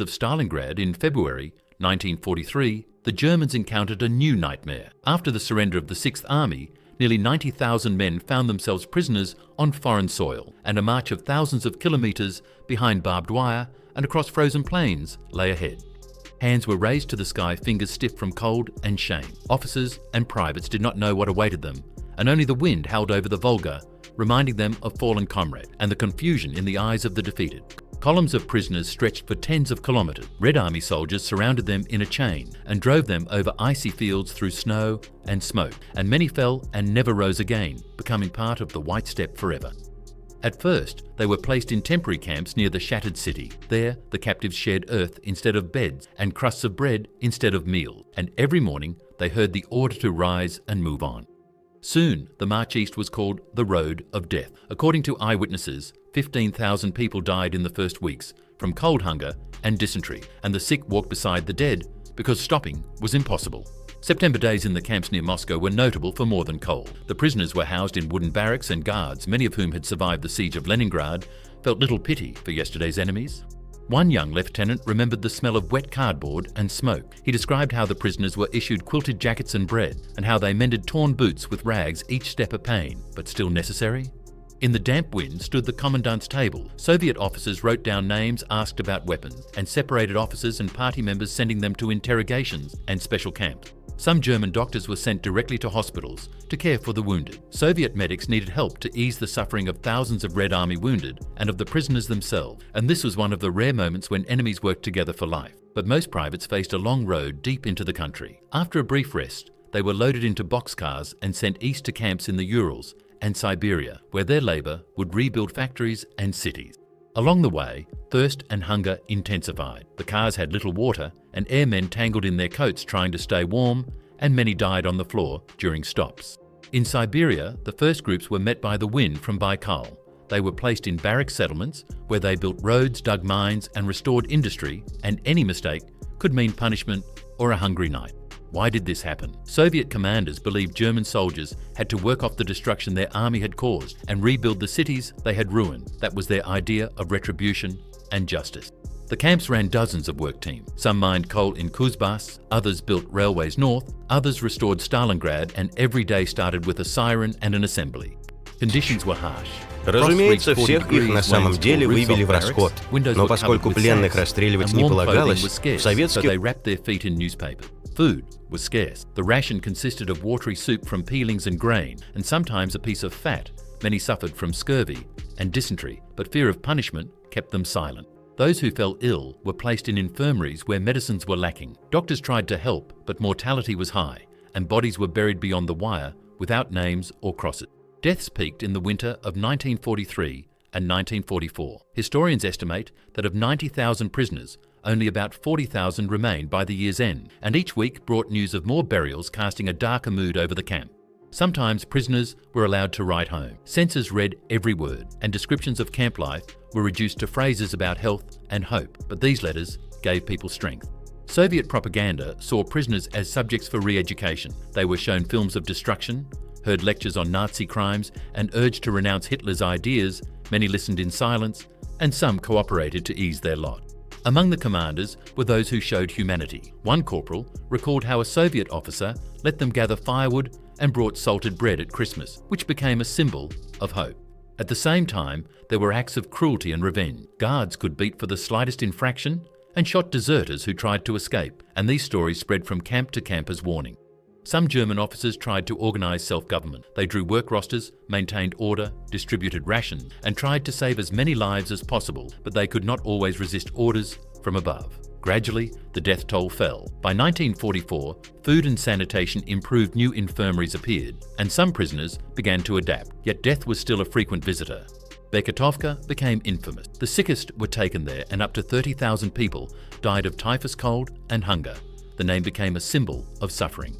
of Stalingrad in February 1943, the Germans encountered a new nightmare. After the surrender of the 6th Army, nearly 90,000 men found themselves prisoners on foreign soil, and a march of thousands of kilometres behind barbed wire and across frozen plains lay ahead. Hands were raised to the sky, fingers stiff from cold and shame. Officers and privates did not know what awaited them, and only the wind howled over the Volga, reminding them of fallen comrade, and the confusion in the eyes of the defeated. Columns of prisoners stretched for tens of kilometres. Red Army soldiers surrounded them in a chain and drove them over icy fields through snow and smoke, and many fell and never rose again, becoming part of the White Steppe forever. At first, they were placed in temporary camps near the shattered city. There, the captives shared earth instead of beds and crusts of bread instead of meal, and every morning they heard the order to rise and move on. Soon, the march east was called the Road of Death. According to eyewitnesses, 15,000 people died in the first weeks from cold hunger and dysentery, and the sick walked beside the dead because stopping was impossible. September days in the camps near Moscow were notable for more than cold. The prisoners were housed in wooden barracks, and guards, many of whom had survived the siege of Leningrad, felt little pity for yesterday's enemies. One young lieutenant remembered the smell of wet cardboard and smoke. He described how the prisoners were issued quilted jackets and bread, and how they mended torn boots with rags, each step a pain, but still necessary. In the damp wind stood the commandant's table. Soviet officers wrote down names, asked about weapons, and separated officers and party members, sending them to interrogations and special camps. Some German doctors were sent directly to hospitals to care for the wounded. Soviet medics needed help to ease the suffering of thousands of Red Army wounded and of the prisoners themselves, and this was one of the rare moments when enemies worked together for life. But most privates faced a long road deep into the country. After a brief rest, they were loaded into boxcars and sent east to camps in the Urals and Siberia, where their labour would rebuild factories and cities. Along the way, thirst and hunger intensified. The cars had little water, and airmen tangled in their coats trying to stay warm, and many died on the floor during stops. In Siberia, the first groups were met by the wind from Baikal. They were placed in barrack settlements where they built roads, dug mines, and restored industry, and any mistake could mean punishment or a hungry night. Why did this happen? Soviet commanders believed German soldiers had to work off the destruction their army had caused and rebuild the cities they had ruined. That was their idea of retribution and justice. The camps ran dozens of work teams. Some mined coal in Kuzbas, others built railways north, others restored Stalingrad, and every day started with a siren and an assembly. Conditions were harsh. Разумеется, всех их на самом деле вывели в расход, но поскольку пленных расстреливать не полагалось, советские... Food was scarce. The ration consisted of watery soup from peelings and grain, and sometimes a piece of fat. Many suffered from scurvy and dysentery, but fear of punishment kept them silent. Those who fell ill were placed in infirmaries where medicines were lacking. Doctors tried to help, but mortality was high, and bodies were buried beyond the wire without names or crosses. Deaths peaked in the winter of 1943 and 1944. Historians estimate that of 90,000 prisoners, only about 40,000 remained by the year's end, and each week brought news of more burials, casting a darker mood over the camp. Sometimes prisoners were allowed to write home. Censors read every word, and descriptions of camp life were reduced to phrases about health and hope, but these letters gave people strength. Soviet propaganda saw prisoners as subjects for re-education. They were shown films of destruction, heard lectures on Nazi crimes, and urged to renounce Hitler's ideas. Many listened in silence, and some cooperated to ease their lot. Among the commanders were those who showed humanity. One corporal recalled how a Soviet officer let them gather firewood and brought salted bread at Christmas, which became a symbol of hope. At the same time, there were acts of cruelty and revenge. Guards could beat for the slightest infraction and shot deserters who tried to escape, and these stories spread from camp to camp as warning. Some German officers tried to organise self-government. They drew work rosters, maintained order, distributed rations, and tried to save as many lives as possible, but they could not always resist orders from above. Gradually, the death toll fell. By 1944, food and sanitation improved, new infirmaries appeared, and some prisoners began to adapt, yet death was still a frequent visitor. Beketovka became infamous. The sickest were taken there, and up to 30,000 people died of typhus cold and hunger. The name became a symbol of suffering.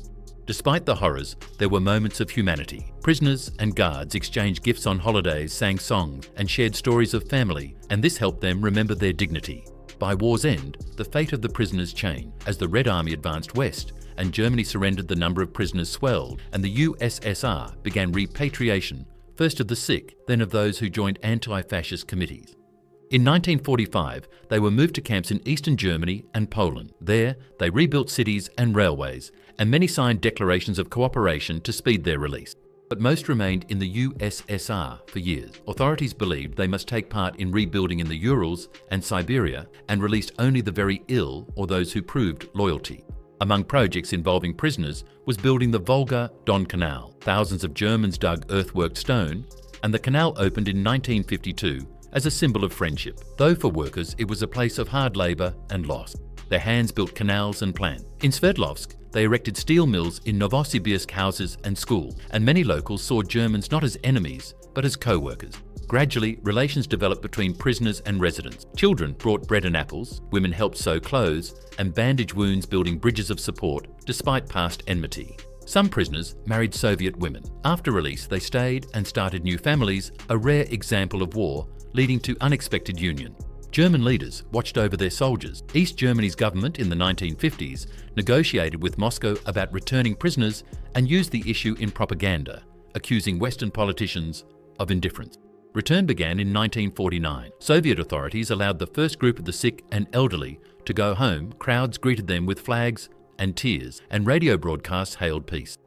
Despite the horrors, there were moments of humanity. Prisoners and guards exchanged gifts on holidays, sang songs, and shared stories of family, and this helped them remember their dignity. By war's end, the fate of the prisoners changed. As the Red Army advanced west and Germany surrendered, the number of prisoners swelled, and the USSR began repatriation, first of the sick, then of those who joined anti-fascist committees. In 1945, they were moved to camps in eastern Germany and Poland. There, they rebuilt cities and railways, and many signed declarations of cooperation to speed their release. But most remained in the USSR for years. Authorities believed they must take part in rebuilding in the Urals and Siberia and released only the very ill or those who proved loyalty. Among projects involving prisoners was building the Volga-Don Canal. Thousands of Germans dug earthwork stone, and the canal opened in 1952 as a symbol of friendship, though for workers it was a place of hard labour and loss. Their hands built canals and plants. In Sverdlovsk, they erected steel mills in Novosibirsk houses and schools, and many locals saw Germans not as enemies, but as co-workers. Gradually, relations developed between prisoners and residents. Children brought bread and apples, women helped sew clothes, and bandage wounds, building bridges of support despite past enmity. Some prisoners married Soviet women. After release, they stayed and started new families, a rare example of war leading to unexpected union. German leaders watched over their soldiers. East Germany's government in the 1950s negotiated with Moscow about returning prisoners and used the issue in propaganda, accusing Western politicians of indifference. Return began in 1949. Soviet authorities allowed the first group of the sick and elderly to go home. Crowds greeted them with flags and tears, and radio broadcasts hailed peace.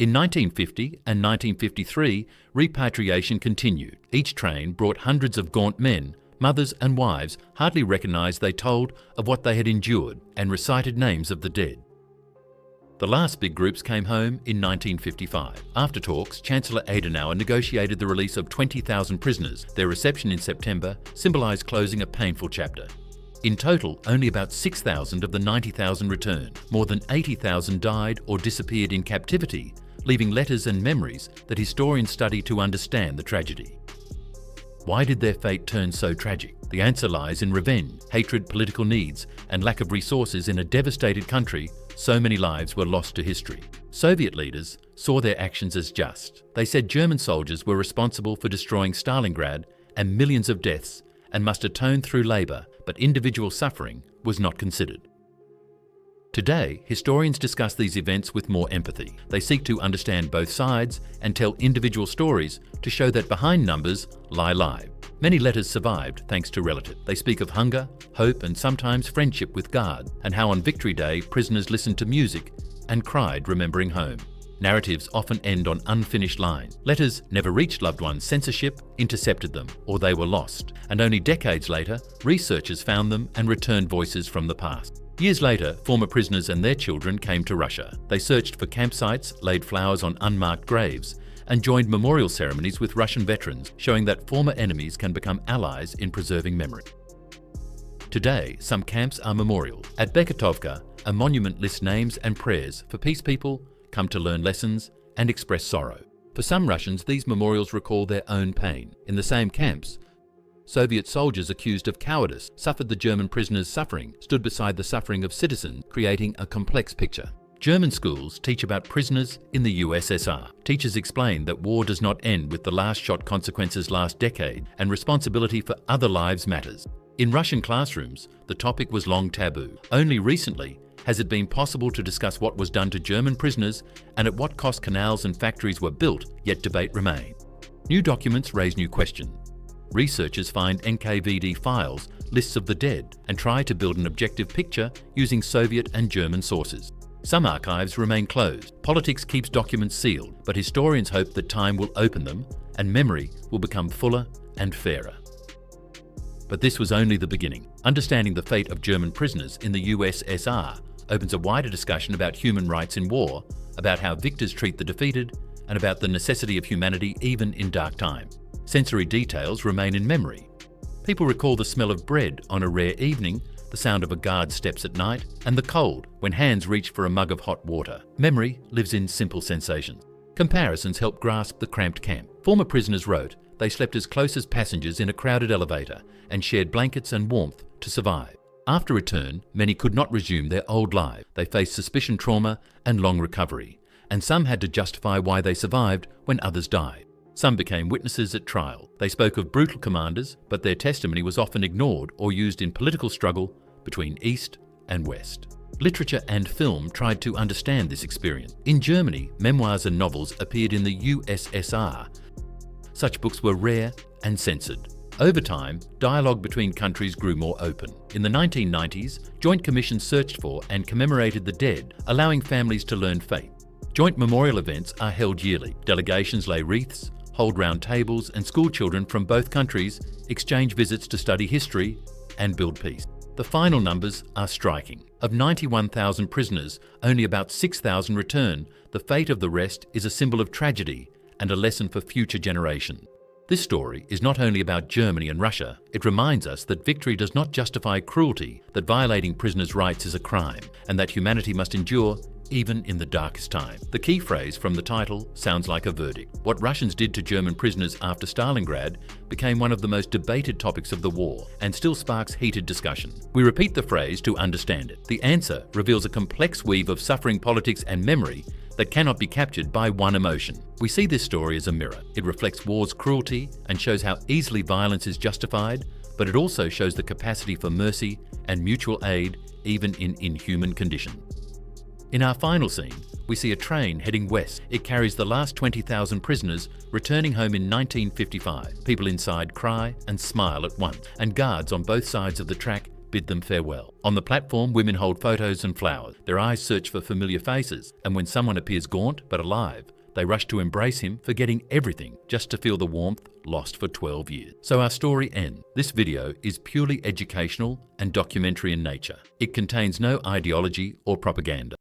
In 1950 and 1953, repatriation continued. Each train brought hundreds of gaunt men. Mothers and wives hardly recognised they told of what they had endured and recited names of the dead. The last big groups came home in 1955. After talks, Chancellor Adenauer negotiated the release of 20,000 prisoners. Their reception in September symbolised closing a painful chapter. In total, only about 6,000 of the 90,000 returned. More than 80,000 died or disappeared in captivity, leaving letters and memories that historians study to understand the tragedy. Why did their fate turn so tragic? The answer lies in revenge, hatred, political needs, and lack of resources. In a devastated country, so many lives were lost to history. Soviet leaders saw their actions as just. They said German soldiers were responsible for destroying Stalingrad and millions of deaths and must atone through labour, but individual suffering was not considered. Today, historians discuss these events with more empathy. They seek to understand both sides and tell individual stories to show that behind numbers lie lives. Many letters survived thanks to relatives. They speak of hunger, hope, and sometimes friendship with guards, and how on Victory Day prisoners listened to music and cried remembering home. Narratives often end on unfinished lines. Letters never reached loved ones. Censorship intercepted them, or they were lost. And only decades later, researchers found them and returned voices from the past. Years later, former prisoners and their children came to Russia. They searched for campsites, laid flowers on unmarked graves, and joined memorial ceremonies with Russian veterans, showing that former enemies can become allies in preserving memory. Today, some camps are memorials. At Beketovka, a monument lists names and prayers for peace people come to learn lessons and express sorrow. For some Russians, these memorials recall their own pain. In the same camps, Soviet soldiers accused of cowardice suffered the German prisoners' suffering, stood beside the suffering of citizens, creating a complex picture. German schools teach about prisoners in the USSR. Teachers explain that war does not end with the last shot consequences last decade, and responsibility for other lives matters. In Russian classrooms, the topic was long taboo. Only recently has it been possible to discuss what was done to German prisoners and at what cost canals and factories were built, yet debate remains. New documents raise new questions. Researchers find NKVD files, lists of the dead, and try to build an objective picture using Soviet and German sources. Some archives remain closed. Politics keeps documents sealed, but historians hope that time will open them and memory will become fuller and fairer. But this was only the beginning. Understanding the fate of German prisoners in the USSR opens a wider discussion about human rights in war, about how victors treat the defeated, and about the necessity of humanity even in dark times. Sensory details remain in memory. People recall the smell of bread on a rare evening, the sound of a guard's steps at night, and the cold when hands reach for a mug of hot water. Memory lives in simple sensations. Comparisons help grasp the cramped camp. Former prisoners wrote they slept as close as passengers in a crowded elevator and shared blankets and warmth to survive. After return, many could not resume their old lives. They faced suspicion trauma and long recovery, and some had to justify why they survived when others died. Some became witnesses at trial. They spoke of brutal commanders, but their testimony was often ignored or used in political struggle between East and West. Literature and film tried to understand this experience. In Germany, memoirs and novels appeared in the USSR. Such books were rare and censored. Over time, dialogue between countries grew more open. In the 1990s, joint commissions searched for and commemorated the dead, allowing families to learn faith. Joint memorial events are held yearly. Delegations lay wreaths, hold round tables, and school children from both countries exchange visits to study history and build peace. The final numbers are striking. Of 91,000 prisoners, only about 6,000 return. The fate of the rest is a symbol of tragedy and a lesson for future generations. This story is not only about Germany and Russia, it reminds us that victory does not justify cruelty, that violating prisoners' rights is a crime, and that humanity must endure even in the darkest time. The key phrase from the title sounds like a verdict. What Russians did to German prisoners after Stalingrad became one of the most debated topics of the war and still sparks heated discussion. We repeat the phrase to understand it. The answer reveals a complex weave of suffering, politics, and memory that cannot be captured by one emotion. We see this story as a mirror. It reflects war's cruelty and shows how easily violence is justified, but it also shows the capacity for mercy and mutual aid even in inhuman conditions. In our final scene, we see a train heading west. It carries the last 20,000 prisoners returning home in 1955. People inside cry and smile at once, and guards on both sides of the track bid them farewell. On the platform, women hold photos and flowers. Their eyes search for familiar faces, and when someone appears gaunt but alive, they rush to embrace him, forgetting everything just to feel the warmth lost for 12 years. So our story ends. This video is purely educational and documentary in nature. It contains no ideology or propaganda.